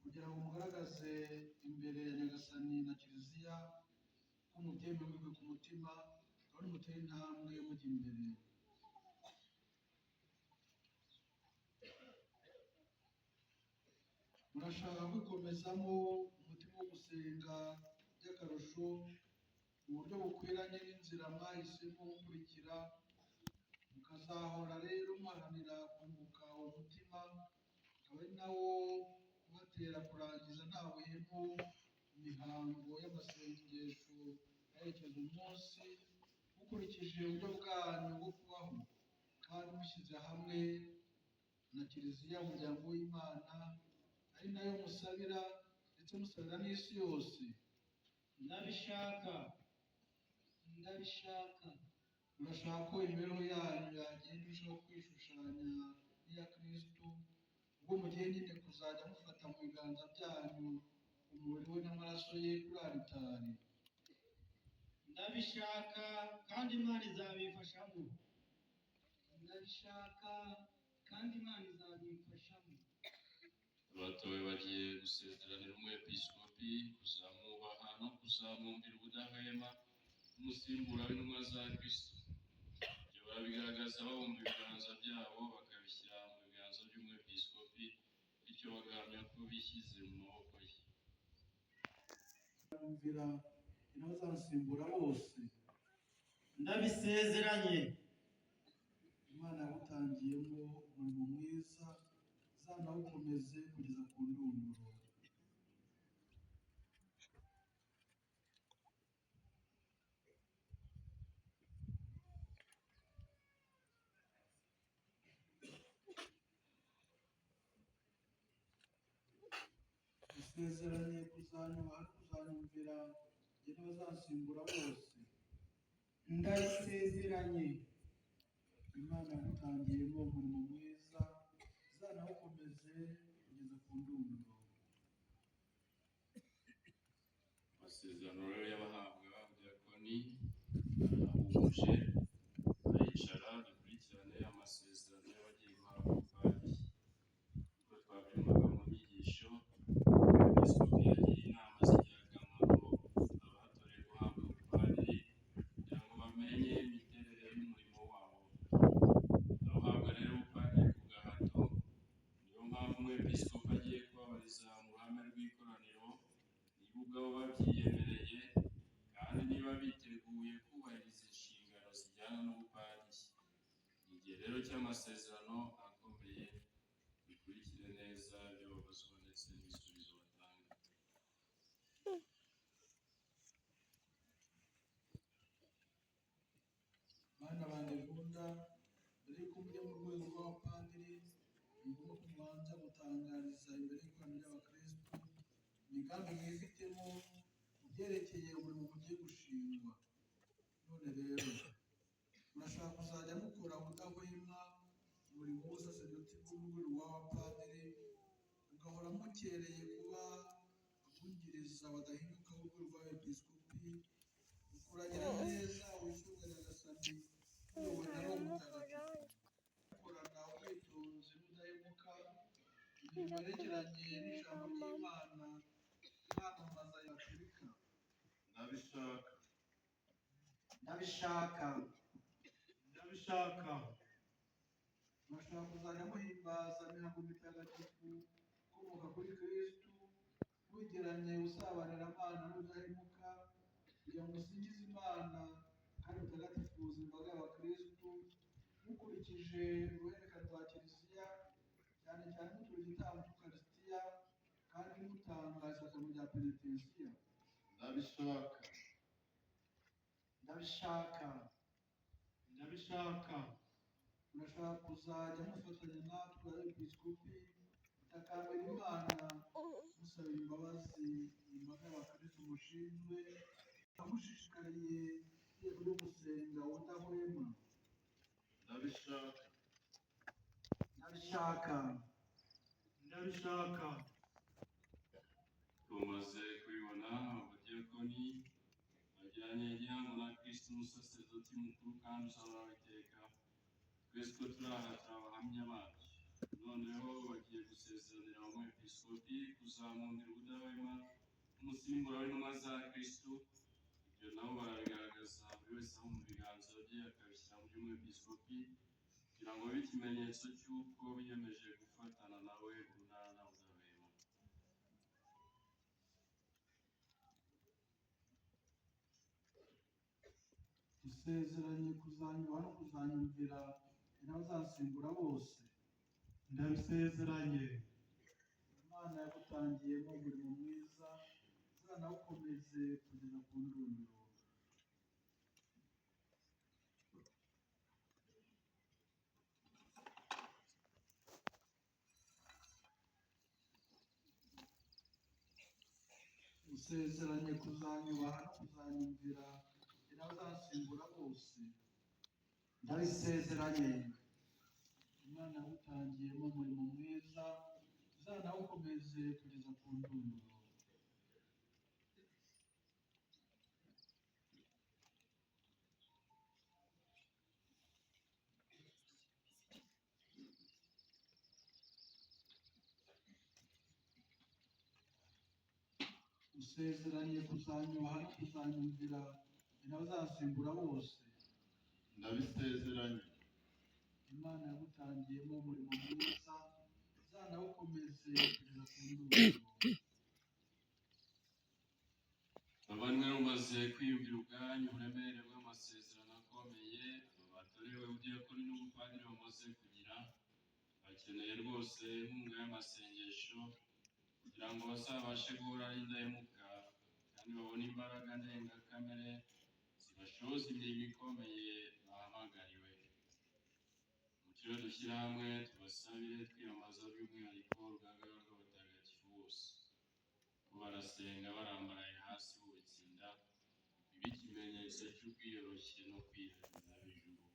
S2: kugira ngo mugaragaze imbere ya Nyagasani na Kiliziya ko mubyemeye ku mutima, kandi mutera intambwe mujya imbere. Murashaka kwikomezamo umutima wo gusenga by'akarusho mu buryo bukwiranye n'inzira mwahisemo gukurikira, mukazahora rero muharanira kunguka uwo mutima, akaba ari nawo ubatera kurangiza nta buhemu imihango y'amasengesho aherekeza umunsi, mukurikije uburyo bwanyu bwo kubaho, kandi mushyize hamwe na Kiliziya umuryango w'Imana, ari nayo musabira ndetse musabira n'isi yose.
S6: ndabishaka ndabishaka.
S2: Murashaka ko imibereho yanyu yagenda irushaho kwishushanya n'iya Kristo, ubwo mugiye nyine kuzajya mufata mu biganza byanyu umubiri we n'amaraso ye kuri alitari.
S6: ndabishaka kandi Imana izabimfashamo. ndabishaka kandi Imana izabimfashamo.
S4: abatowe bagiye gusezeranira umwepiskopi kuzamwubaha no kuzamwumvira ubudahwema nk'umusimbura w'intumwa za Kristo. Ibyo barabigaragaza babumva ibiganza byabo bakabishyira mu biganza by'umwepiskopi, bityo bagahamya ko bishyize mu maboko ye.
S2: Bumvira inabazansimbura bose.
S6: ndabisezeranye.
S2: Imana yagutangiyemo umurimo mwiza, izanawukomeze kugeza ku ndunduro. Isezeranye kuzanyubaha no kuzanyumvira njye n'abazansimbura bose.
S6: ndabisezeranye.
S2: Imana yagutangiyemo umurimo mwiza, izanawukomeze kugeza ku ndunduro.
S4: Amasezerano rero y'abahabwa ubudiyakoni arahuje, aricara dukurikirane amasezerano y'abagiye guhabwa ubupadiri. Uko twabyumvaga mu nyigisho, Episkopi yagiye inama z'ingirakamaro abatorewe guhabwa ubupadiri kugira ngo bamenye imiterere y'umurimo wabo. Abahabwa rero ubupadiri ku gahato, niyo mpamvu umwepiskopi agiye kubabariza mu ruhame rw'ikoraniro niba ubwabo babyiyemereye kandi niba biteguye kubahiriza inshingano zijyana n'ubupadiri. Igihe rero cy'amasezerano akomeye, bikurikire neza ibyo babazwa ndetse n'ibisubizo batanga.
S2: Bana banjye nkunda, mbere y'uko mujya mu rwego rw'abapadiri, ni ngombwa ko mubanza gutangariza imbere y'ikoraniro ry'abakristu imigambi mwifitemo mu byerekeye umurimo mugiye gushingwa. None rero murashaka kuzajya mukora ubudahwema umurimo w'ubusaserdoti bw'urwego rw'abapadiri, mugahora mukereye kuba abungiriza badahinduka b'urwego rw'abepiskopi, mukurahira neza wisunga Nyagasani uyobowe na Roho Mutagatifu, mukorana ubwitonzi n'ubudahemuka imirimo yerekeranye n'ijambo ry'Imana, mwamamaza Gatolika.
S5: ndabishaka
S6: ndabishaka
S5: ndabishaka.
S2: Murashaka kuzajya muhimbaza imihango mitagatifu ikomoka kuri Kristu, mwegeranye usabanira Imana n'ubudahemuka, kugira ngo musingize Imana kandi mutagatifuze imbaga y'abakristu, mukurikije uruhererekane rwa Kiliziya, cyane cyane mutura igitambo cy'Ukarisitiya, kandi mutanga isezerano rya penetensiya.
S5: ndabishaka
S6: ndabishaka ndabishaka
S2: Murashaka kuzajya mufatanya natwe abepiskopi mutakambira Imana musabira imbabazi imbaga y'abakristo mushinzwe amushishikariye iteko ryo gusenga ubudahwema.
S5: ndabishaka
S6: ndabishaka ndabishaka
S4: tumaze kubibona abadiyakoni bajyanye igihango na kristo umusaserdoti mukuru kandi uzahoraho iteka. twese ko turi aha turi abahamya bacu. noneho bagiye gusezeranira umwepiskopi kuzamundira ubudahwema nk'umusimbura w'intumwa za kristo. ibyo nabo barabigaragaza buri wese aho mu biganza bye akabishyira muri umwepiskopi kugira ngo bibe ikimenyetso cy'uko biyemeje gufatana nawe urunana budahwema.
S2: Dusezeranye kuzanyubaha no kuzanyumvira n'abazansimbura bose.
S5: ndabisezeranye
S2: Imana yagutangiyemo umurimo mwiza uzanawukomeze kugeza ku ndunduro. Dusezeranye kuzanyubaha no kuzanyumvira n'abazansimbura bose.
S6: ndabisezeranye
S2: Imana yagutangiyemo umurimo mwiza uzanawukomeze kugeza ku ndunduro. Dusezeranye kuzanyubaha no kuzanyumvira n'abazansimbura bose.
S5: ndabisezeranye
S2: Imana yagutangiyemo umurimo mwiza uzanawukomeze kugeza ku ndunduro.
S4: bavandimwe mumaze kwiyumvira ubwanyu uburemere bw'amasezerano akomeye batorewe ubudiyakoni n'ubupadiri bamaze kugira. bakeneye rwose inkunga y'amasengesho kugira ngo bazabashe guhora ari indahemuka kandi babone imbaraga ndengakamere zibashoboza imirimo ikomeye bahamagariwe. mukiro dushyira hamwe tubasabire twiyambaza by'umwihariko urugaga rw'abatagatifu bose ko barasenga barambaraye hasi bubitse inda bibe ikimenyetso cy'ubwiyoroshye no kwiyemeza b'ijuru.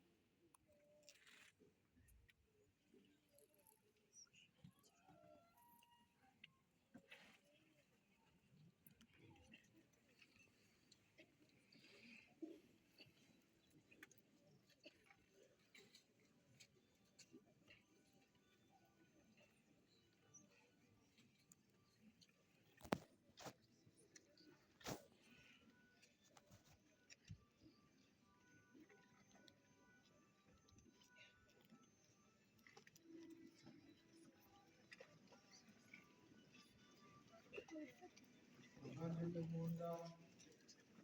S2: Bavandimwe nkunda,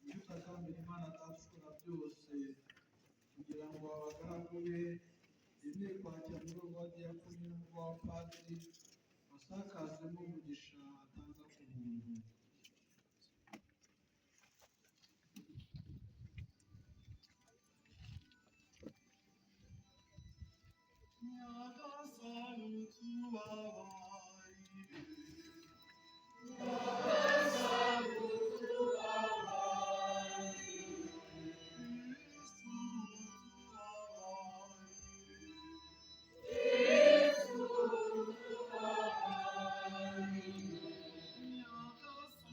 S2: iyo utakambira Imana atashobora byose kugira ngo abagaragu be bemeye kwakira muri uwo badiyakoni n'ubwo abapadiri basakazemo umugisha atanga ku muntu.
S5: nyagasani tubabarire kristu tubabarire nyagasani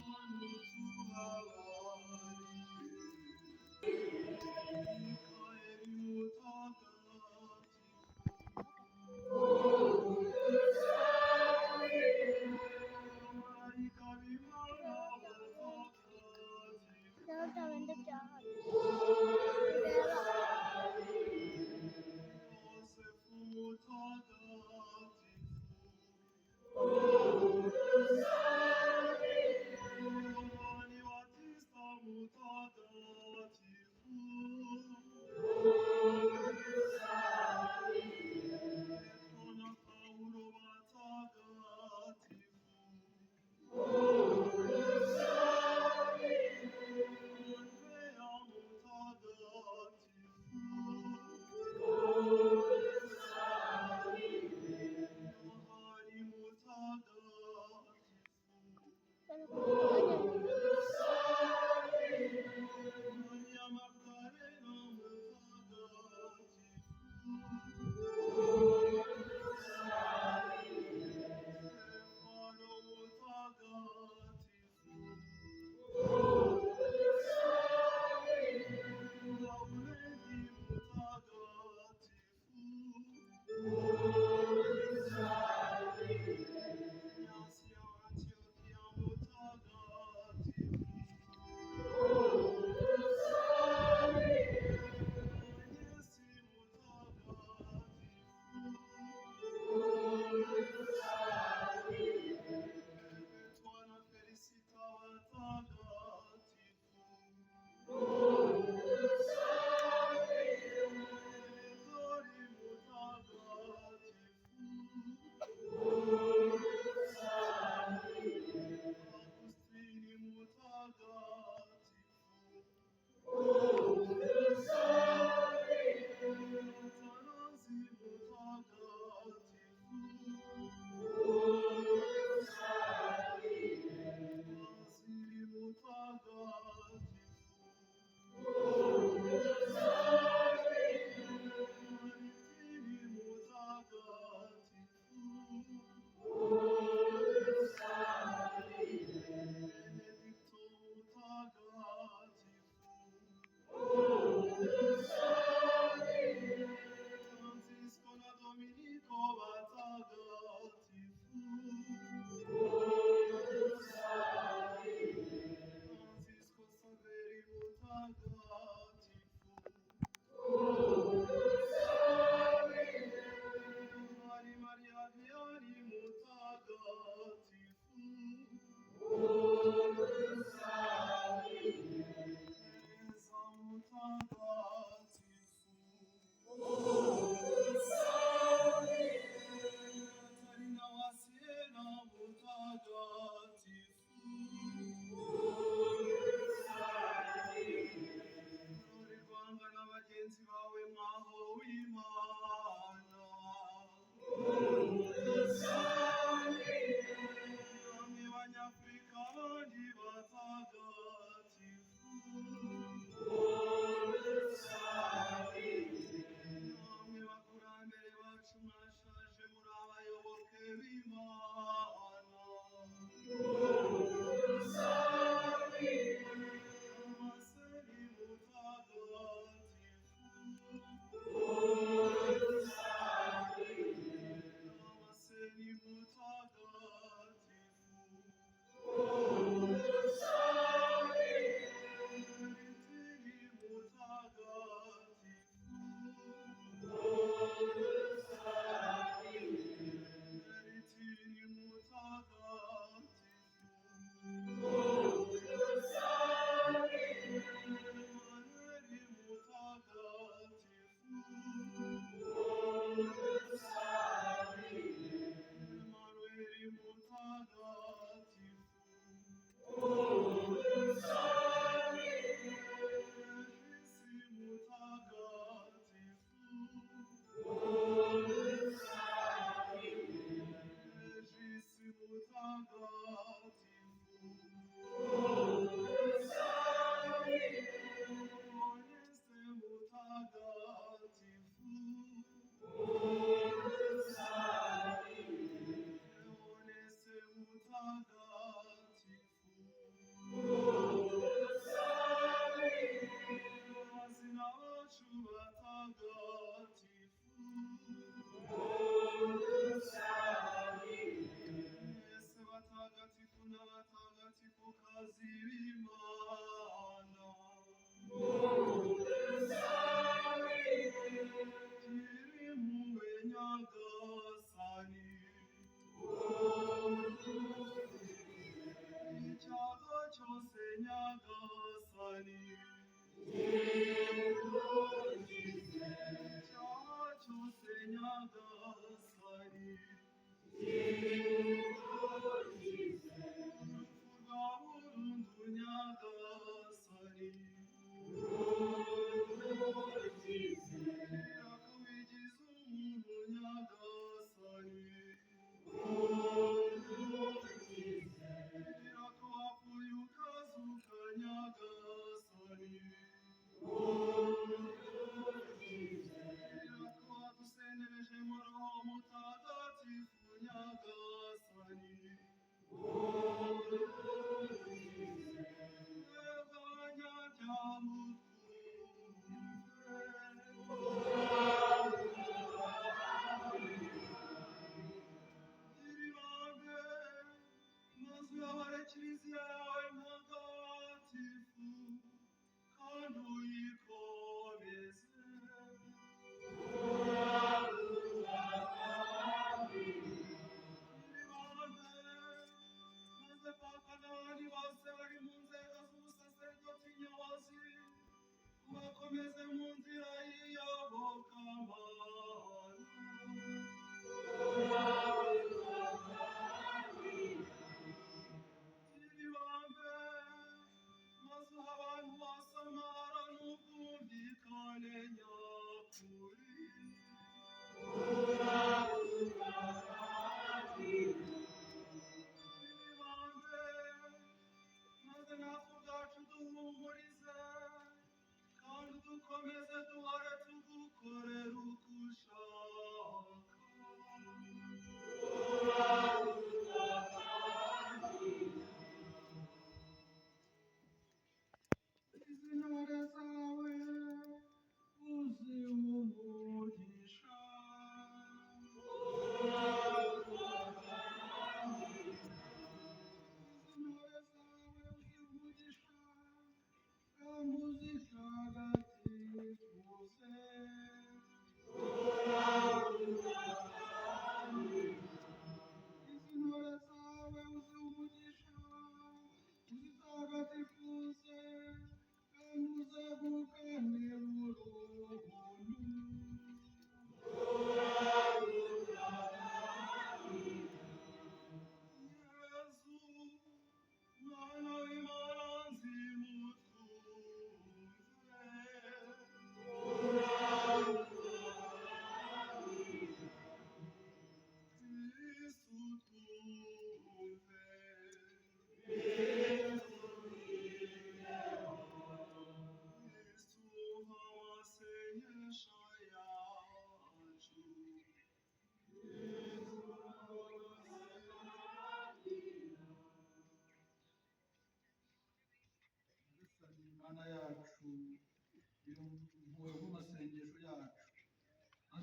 S5: Mwami w'Abanyafurika bandi batagatifu, mwami bakurambere bacu mwashaje muri abayoboke b'Imana, amaseri mutagatifu, amaseri mutagatifu,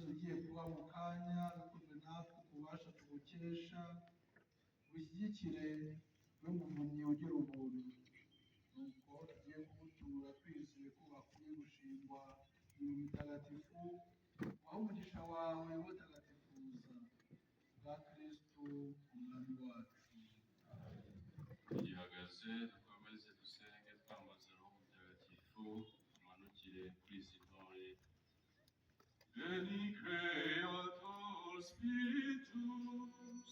S2: bigiye kuba mu kanya bikozwe natwe ku bubasha tugukesha, ubishyigikire we muvunyi ugira ubuntu. Nuko tugiye kugutura twizeye ko bakwiye gushingwa mu mutagatifu, waho umugisha wawe wotagatifuza bwa Kristo umwami wacu.
S4: Tugihagaze dukomeze dusenge twambaza roho mutagatifu amanukire kuri izi ntore. Veni Creator Spiritus,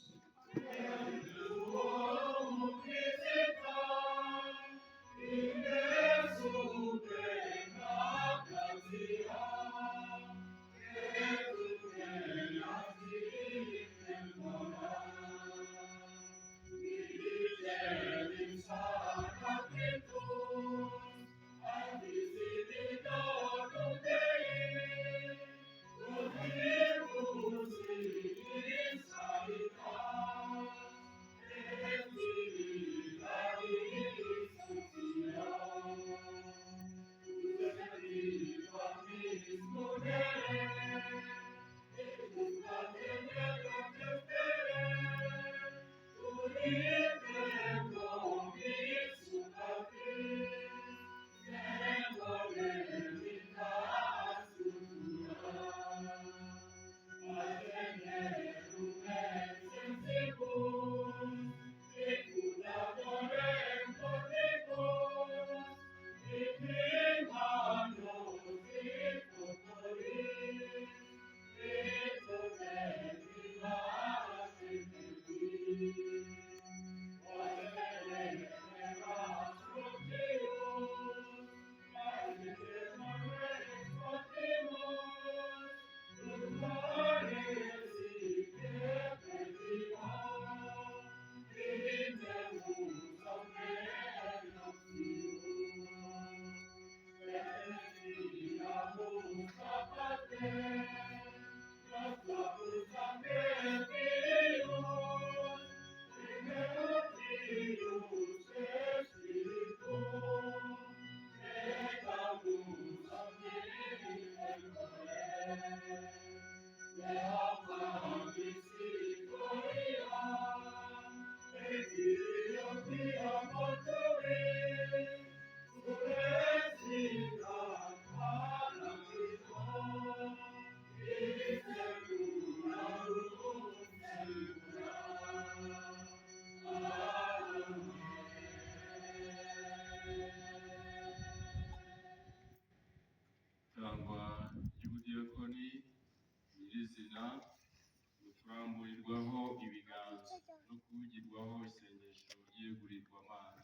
S4: itangwa ry'ubudiyakoni nyirizina buturamburirwaho ibiganza no kuvugirwaho isengesho ry'iyegurirwamana.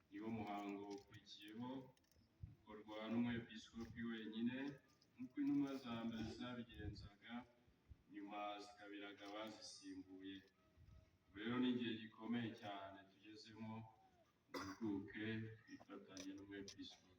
S4: Niwo muhango ukurikiyeho ukorwa n'umwepiskopi wenyine nk'uko intumwa za mbere zabigenzaga, nyuma zikabiraga abazisimbuye. Rero ni igihe gikomeye cyane tugezemo, muruhuke twifatanye n'umwepiskopi.